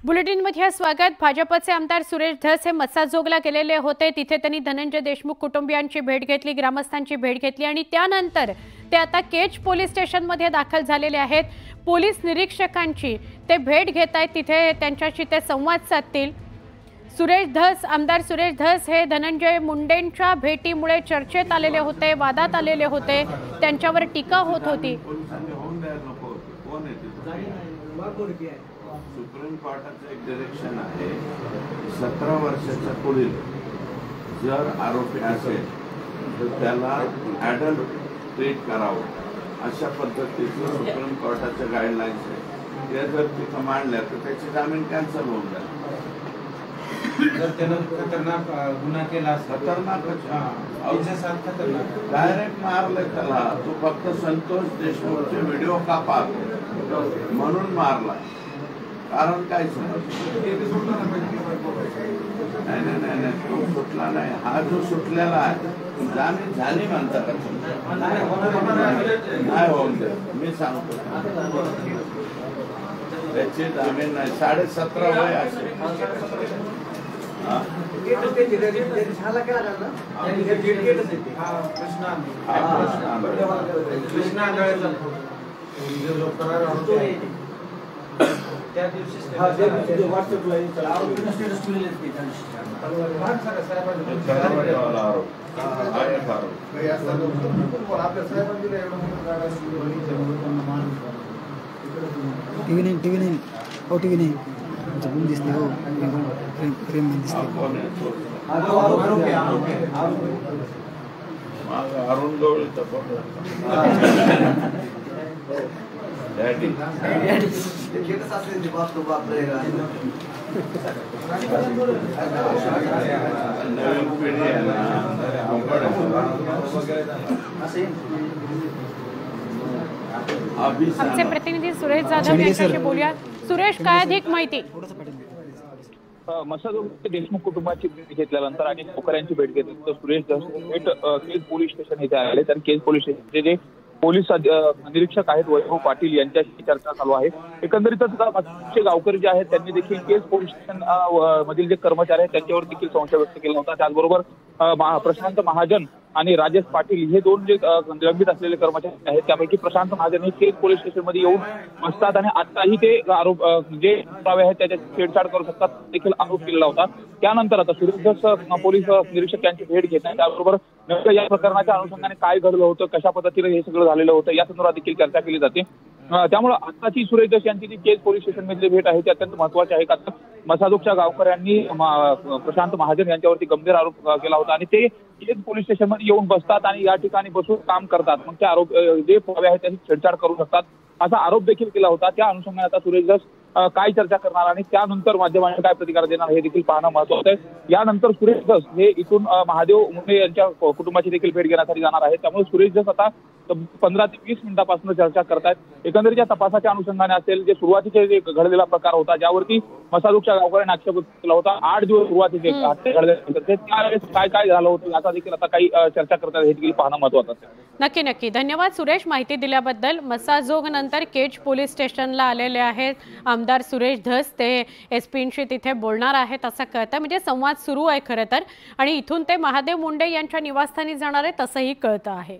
बुलेटिनमध्ये स्वागत। भाजपचे आमदार सुरेश धस हे मस्साजोगला गेलेले होते। तिथे त्यांनी धनंजय देशमुख कुटुंबियांची भेट घेतली, ग्रामस्थांची भेट घेतली आणि त्यानंतर ते आता केज पोलीस स्टेशनमध्ये दाखल झालेले आहेत। पोलीस निरीक्षकांची ते भेट घेत आहेत, तिथे त्यांच्याशी ते संवाद साधतील। आमदार सुरेश धस हे धनंजय मुंडेंच्या भेटीमुळे चर्चेत आलेले होते, वादात आलेले होते, त्यांच्यावर टीका होत होती। सुप्रीम कोर्टाचं एक डिरेक्शन आहे, 17 वर्षाच्या पुढील जर आरोपी असेल तर त्याला ॲडल्ट ट्रीट करावं, अशा पद्धतीचं सुप्रीम कोर्टाच्या गाईडलाईन्स आहे। त्या जर तिथं मांडल्या तर त्याची जामीन कॅन्सल होऊन जाईल। जर त्यानं खतरनाक गुन्हा केला, खतरनाक डायरेक्ट मारले त्याला, तो फक्त संतोष देशमुखचे व्हिडिओ का पाहतो म्हणून मारला, कारण काहीच नाही। नाही तो सुटला नाही, हा जो सुटलेला आहे जामीन झाली म्हणता का? नाही होऊन दे, मी सांगतो त्याची जामीन नाही। 17.5 वय असेल। टीव्ही नाही जबून दिसते हो, प्रेम दिसते। अरुण गवळी नवीन पिढी आहे ना, आमचे प्रतिनिधी सुरेश जाधव यांच्याशी बोलूया। सुरेश, काय अधिक माहिती? मस्साजोग देशमुख कुटुंबाची भेट घेतल्यानंतर आणि खोकऱ्यांची भेट घेतली तर सुरेश धस थेट केज पोलीस स्टेशन येथे आले। तर केज पोलीस स्टेशनचे जे पोलीस निरीक्षक आहेत वैभव पाटील यांच्याशी चर्चा चालू आहे। एकंदरीतच गावकरी जे आहेत त्यांनी देखील केज पोलीस स्टेशन मधील जे कर्मचारी आहेत त्यांच्यावर देखील संशय व्यक्त केला होता। त्याचबरोबर प्रशांत महाजन आणि राजेश पाटील हे दोन जे निलंबित असलेले कर्मचारी आहेत त्यापैकी प्रशांत महाजन हे केज पोलीस स्टेशन मध्ये येऊन बसतात आणि आताही ते आरोप जे पुरावे आहेत त्याची छेडछाड करू शकतात देखील आरोप केलेला होता। त्यानंतर आता सुरेश धस पोलीस निरीक्षक यांची भेट घेत आहेत, त्याबरोबर नेमकं या प्रकरणाच्या अनुषंगाने काय घडलं होतं, कशा पद्धतीने हे सगळं झालेलं होतं या संदर्भात देखील चर्चा केली जाते। त्यामुळे आताची सुरेश धस यांची जी केज पोलीस स्टेशन मधली भेट आहे ती अत्यंत महत्वाची आहे, कारण मस्साजोगच्या गावकऱ्यांनी प्रशांत महाजन यांच्यावरती गंभीर आरोप केला होता आणि ते केज पोलीस स्टेशन मध्ये येऊन बसतात आणि या ठिकाणी बसून काम करतात, मग ते आरोप जे पुरावे आहेत त्याची छेडछाड करू शकतात असा आरोप देखील केला होता। त्या अनुषंगाने आता सुरेश धस काय चर्चा करणार आणि त्यानंतर माध्यमांनी काय प्रतिकार देणार हे देखील पाहणं महत्वाचं आहे। यानंतर सुरेश धस हे इथून महादेव मुंडे यांच्या कुटुंबाची देखील भेट घेण्यासाठी जाणार आहे। त्यामुळे सुरेश धस आता 15 ते 20 मिनिटांपासून चर्चा करतायत। एकंदरीत या तपासाच्या अनुषंगाने असेल, जे सुरुवातीचे जे घडलेला प्रकार होता ज्यावरती मस्साजोगच्या गावकऱ्यांनी आक्षेप केला होता, 8 दिवस सुरुवातीचे हत्या घडले होते, त्यावेळेस काय झालं होतं याचा देखील आता काही चर्चा करतात हे देखील पाहणं महत्वाचं आहे। नक्की धन्यवाद सुरेश माहिती दिल्याबद्दल। मस्साजोग नंतर केज पोलीस स्टेशनला आलेले आहेत आमदार सुरेश धस, ते एसपींशी तिथे बोलणार आहेत असं कळतं, म्हणजे संवाद सुरू आहे खरं तर, आणि इथून ते महादेव मुंडे यांच्या निवासस्थानी जाणार आहेत असंही कळतं आहे।